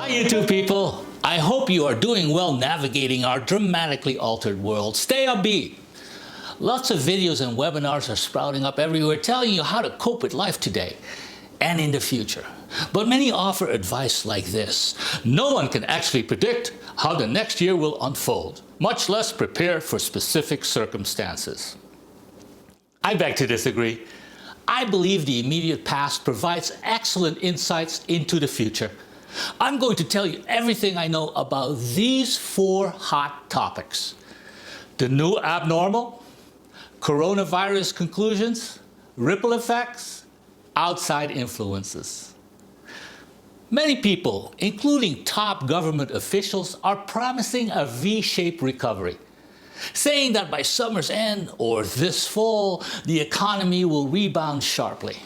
Hi YouTube people, I hope you are doing well navigating our dramatically altered world. Stay upbeat. Lots of videos and webinars are sprouting up everywhere telling you how to cope with life today and in the future. But many offer advice like this: no one can actually predict how the next year will unfold, much less prepare for specific circumstances. I beg to disagree. I believe the immediate past provides excellent insights into the future. I'm going to tell you everything I know about these 4 hot topics: the new abnormal, coronavirus conclusions, ripple effects, outside influences. Many people, including top government officials, are promising a V-shaped recovery, saying that by summer's end or this fall, the economy will rebound sharply.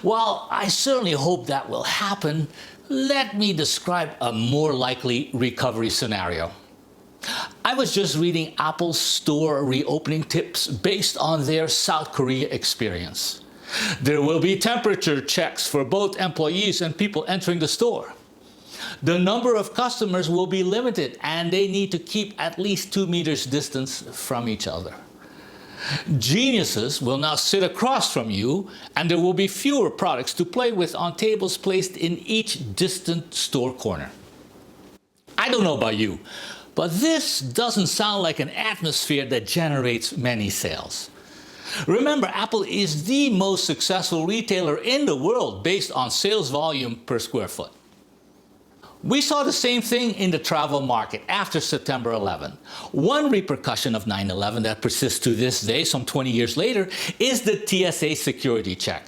While I certainly hope that will happen, let me describe a more likely recovery scenario. I was just reading Apple's store reopening tips based on their South Korea experience. There will be temperature checks for both employees and people entering the store. The number of customers will be limited and they need to keep at least 2 meters distance from each other. Geniuses will now sit across from you and there will be fewer products to play with on tables placed in each distant store corner. I don't know about you, but this doesn't sound like an atmosphere that generates many sales. Remember, Apple is the most successful retailer in the world based on sales volume per square foot. We saw the same thing in the travel market after September 11. One repercussion of 9/11 that persists to this day, some 20 years later, is the TSA security check.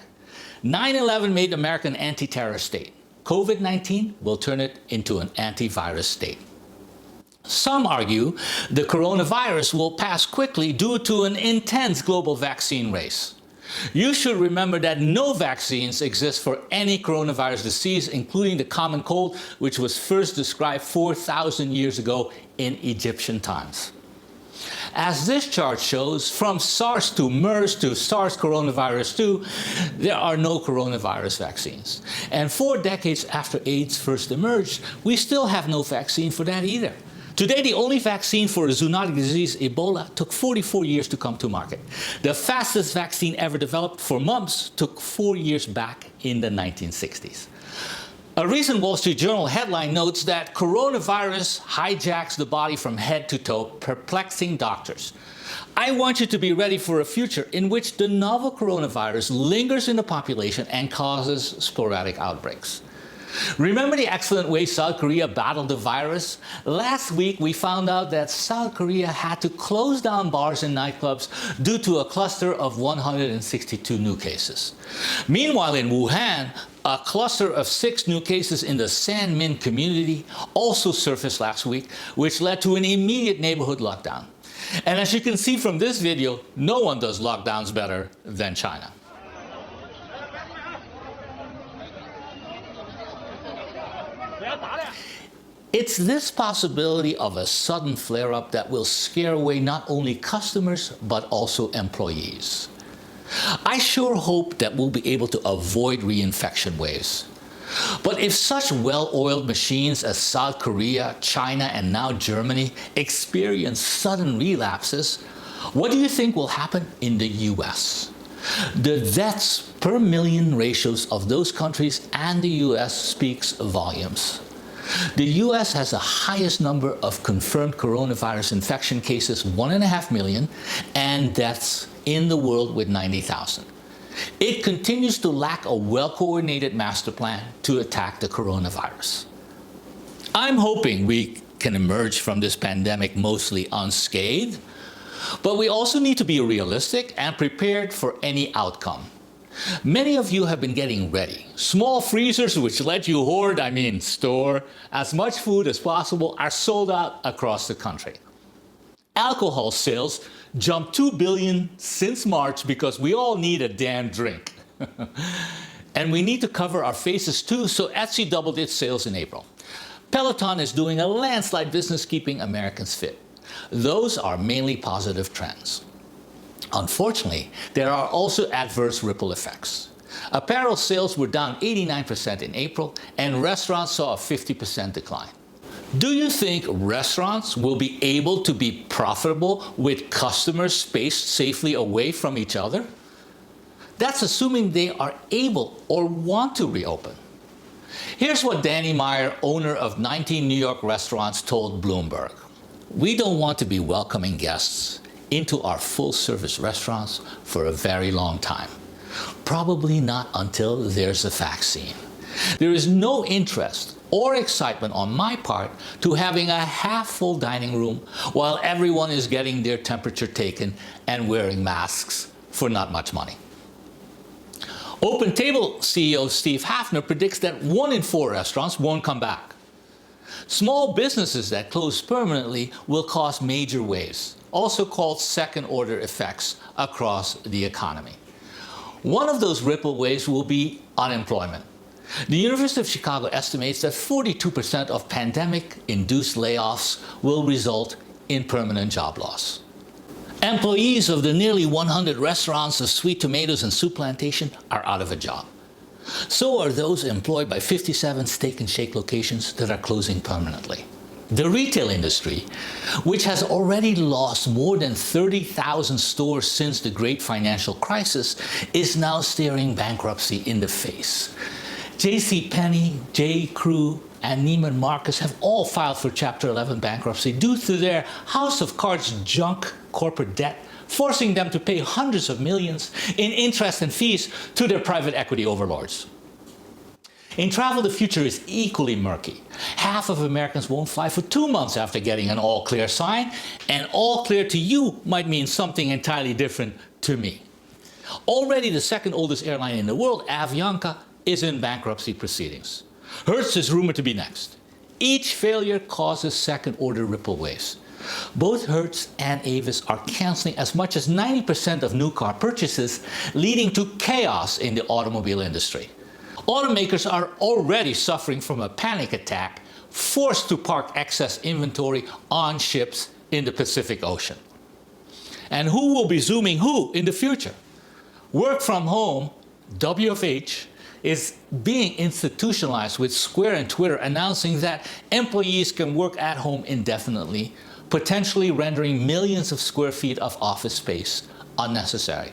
9/11 made America an anti-terror state. COVID-19 will turn it into an antivirus state. Some argue the coronavirus will pass quickly due to an intense global vaccine race. You should remember that no vaccines exist for any coronavirus disease, including the common cold, which was first described 4,000 years ago in Egyptian times. As this chart shows, from SARS to MERS to SARS coronavirus 2, there are no coronavirus vaccines. And 4 decades after AIDS first emerged, we still have no vaccine for that either. Today, the only vaccine for a zoonotic disease, Ebola, took 44 years to come to market. The fastest vaccine ever developed for mumps took 4 years back in the 1960s. A recent Wall Street Journal headline notes that coronavirus hijacks the body from head to toe, perplexing doctors. I want you to be ready for a future in which the novel coronavirus lingers in the population and causes sporadic outbreaks. Remember the excellent way South Korea battled the virus? Last week, we found out that South Korea had to close down bars and nightclubs due to a cluster of 162 new cases. Meanwhile, in Wuhan, a cluster of 6 new cases in the Sanmin community also surfaced last week, which led to an immediate neighborhood lockdown. And as you can see from this video, no one does lockdowns better than China. It's this possibility of a sudden flare-up that will scare away not only customers, but also employees. I sure hope that we'll be able to avoid reinfection waves. But if such well-oiled machines as South Korea, China, and now Germany experience sudden relapses, what do you think will happen in the US? The deaths per million ratios of those countries and the US speaks volumes. The US has the highest number of confirmed coronavirus infection cases, 1.5 million, and deaths in the world with 90,000. It continues to lack a well-coordinated master plan to attack the coronavirus. I'm hoping we can emerge from this pandemic mostly unscathed, but we also need to be realistic and prepared for any outcome. Many of you have been getting ready. Small freezers which let you store as much food as possible are sold out across the country. Alcohol sales jumped 2 billion since March because we all need a damn drink. And we need to cover our faces too, so Etsy doubled its sales in April. Peloton is doing a landslide business keeping Americans fit. Those are mainly positive trends. Unfortunately, there are also adverse ripple effects. Apparel sales were down 89% in April, and restaurants saw a 50% decline. Do you think restaurants will be able to be profitable with customers spaced safely away from each other? That's assuming they are able or want to reopen. Here's what Danny Meyer, owner of 19 New York restaurants, told Bloomberg. "We don't want to be welcoming guests into our full-service restaurants for a very long time. Probably not until there's a vaccine. There is no interest or excitement on my part to having a half-full dining room while everyone is getting their temperature taken and wearing masks for not much money." OpenTable CEO Steve Hafner predicts that 1 in 4 restaurants won't come back. Small businesses that close permanently will cause major waves, also called second-order effects, across the economy. One of those ripple waves will be unemployment. The University of Chicago estimates that 42% of pandemic-induced layoffs will result in permanent job loss. Employees of the nearly 100 restaurants of Sweet Tomatoes and Souplantation are out of a job. So are those employed by 57 Steak and Shake locations that are closing permanently. The retail industry, which has already lost more than 30,000 stores since the great financial crisis, is now staring bankruptcy in the face. JCPenney, J.Crew, and Neiman Marcus have all filed for Chapter 11 bankruptcy due to their house of cards junk corporate debt, forcing them to pay hundreds of millions in interest and fees to their private equity overlords. In travel, the future is equally murky. Half of Americans won't fly for 2 months after getting an all-clear sign, and all clear to you might mean something entirely different to me. Already the second oldest airline in the world, Avianca, is in bankruptcy proceedings. Hertz is rumored to be next. Each failure causes second-order ripple waves. Both Hertz and Avis are canceling as much as 90% of new car purchases, leading to chaos in the automobile industry. Automakers are already suffering from a panic attack, forced to park excess inventory on ships in the Pacific Ocean. And who will be Zooming who in the future? Work from home, WFH, is being institutionalized, with Square and Twitter announcing that employees can work at home indefinitely, potentially rendering millions of square feet of office space unnecessary.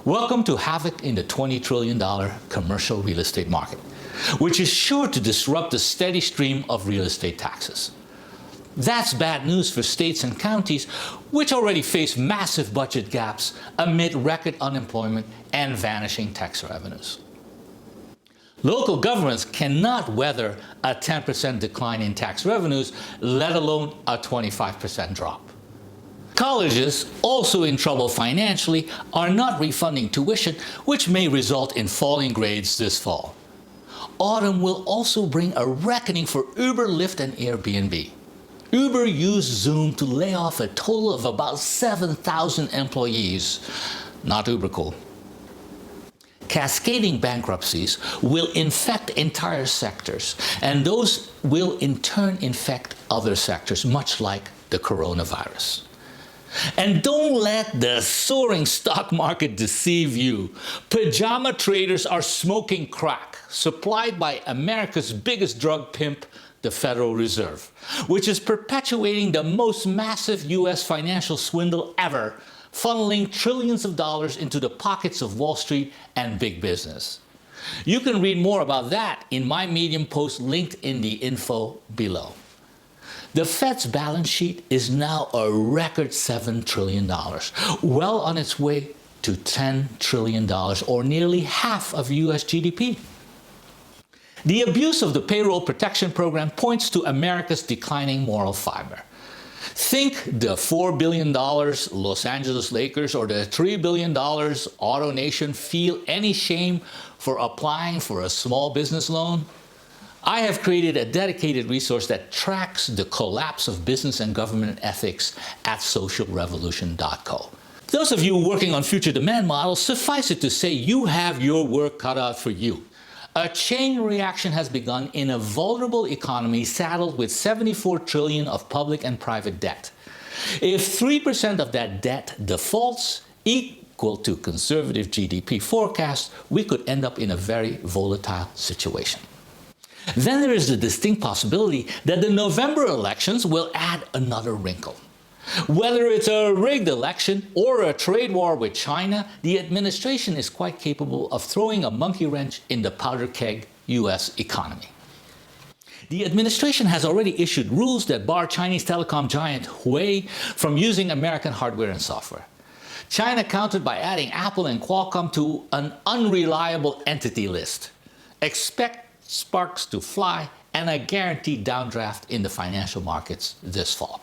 Welcome to havoc in the $20 trillion commercial real estate market, which is sure to disrupt the steady stream of real estate taxes. That's bad news for states and counties, which already face massive budget gaps amid record unemployment and vanishing tax revenues. Local governments cannot weather a 10% decline in tax revenues, let alone a 25% drop. Colleges, also in trouble financially, are not refunding tuition, which may result in falling grades this fall. Autumn will also bring a reckoning for Uber, Lyft, and Airbnb. Uber used Zoom to lay off a total of about 7,000 employees. Not uber cool. Cascading bankruptcies will infect entire sectors, and those will in turn infect other sectors, much like the coronavirus. And don't let the soaring stock market deceive you. Pajama traders are smoking crack, supplied by America's biggest drug pimp, the Federal Reserve, which is perpetuating the most massive U.S. financial swindle ever, funneling trillions of dollars into the pockets of Wall Street and big business. You can read more about that in my Medium post linked in the info below. The Fed's balance sheet is now a record $7 trillion, well on its way to $10 trillion, or nearly half of U.S. GDP. The abuse of the payroll protection program points to America's declining moral fiber. Think the $4 billion Los Angeles Lakers or the $3 billion Auto Nation feel any shame for applying for a small business loan? I have created a dedicated resource that tracks the collapse of business and government ethics at socialrevolution.co. Those of you working on future demand models, suffice it to say you have your work cut out for you. A chain reaction has begun in a vulnerable economy saddled with $74 trillion of public and private debt. If 3% of that debt defaults, equal to conservative GDP forecast, we could end up in a very volatile situation. Then there is the distinct possibility that the November elections will add another wrinkle. Whether it's a rigged election or a trade war with China, the administration is quite capable of throwing a monkey wrench in the powder keg US economy. The administration has already issued rules that bar Chinese telecom giant Huawei from using American hardware and software. China countered by adding Apple and Qualcomm to an unreliable entity list. Expect sparks to fly and a guaranteed downdraft in the financial markets this fall.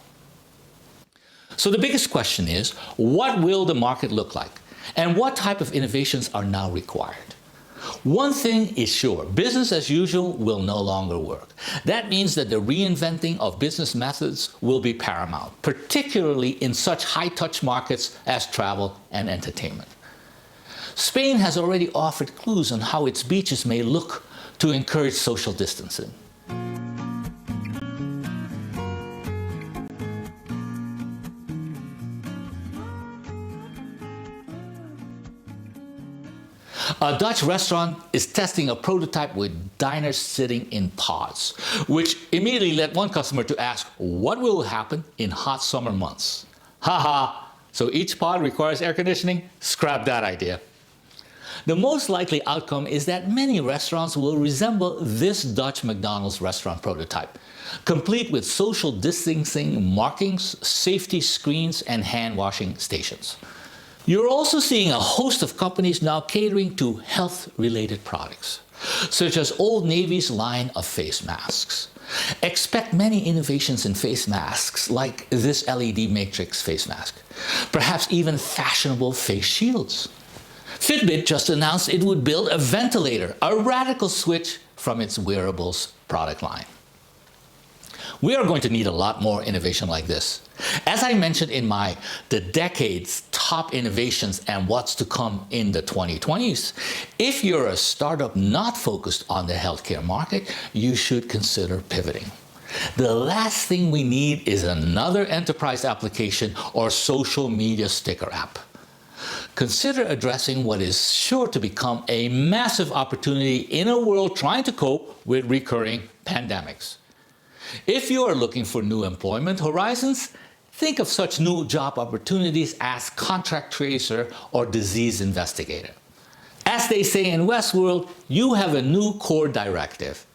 So the biggest question is, what will the market look like? And what type of innovations are now required? One thing is sure, business as usual will no longer work. That means that the reinventing of business methods will be paramount, particularly in such high-touch markets as travel and entertainment. Spain has already offered clues on how its beaches may look to encourage social distancing. A Dutch restaurant is testing a prototype with diners sitting in pods, which immediately led one customer to ask, what will happen in hot summer months? Haha, so each pod requires air conditioning? Scrap that idea. The most likely outcome is that many restaurants will resemble this Dutch McDonald's restaurant prototype, complete with social distancing markings, safety screens, and hand-washing stations. You're also seeing a host of companies now catering to health-related products, such as Old Navy's line of face masks. Expect many innovations in face masks, like this LED matrix face mask, perhaps even fashionable face shields. Fitbit just announced it would build a ventilator, a radical switch from its wearables product line. We are going to need a lot more innovation like this. As I mentioned in my The Decade's Top Innovations and What's to Come in the 2020s, if you're a startup not focused on the healthcare market, you should consider pivoting. The last thing we need is another enterprise application or social media sticker app. Consider addressing what is sure to become a massive opportunity in a world trying to cope with recurring pandemics. If you are looking for new employment horizons, think of such new job opportunities as contract tracer or disease investigator. As they say in Westworld, you have a new core directive.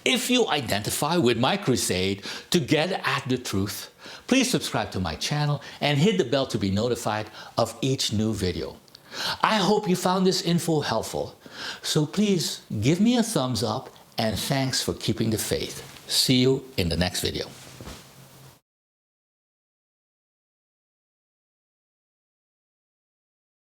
If you identify with my crusade to get at the truth, please subscribe to my channel and hit the bell to be notified of each new video. I hope you found this info helpful. So please give me a thumbs up and thanks for keeping the faith. See you in the next video.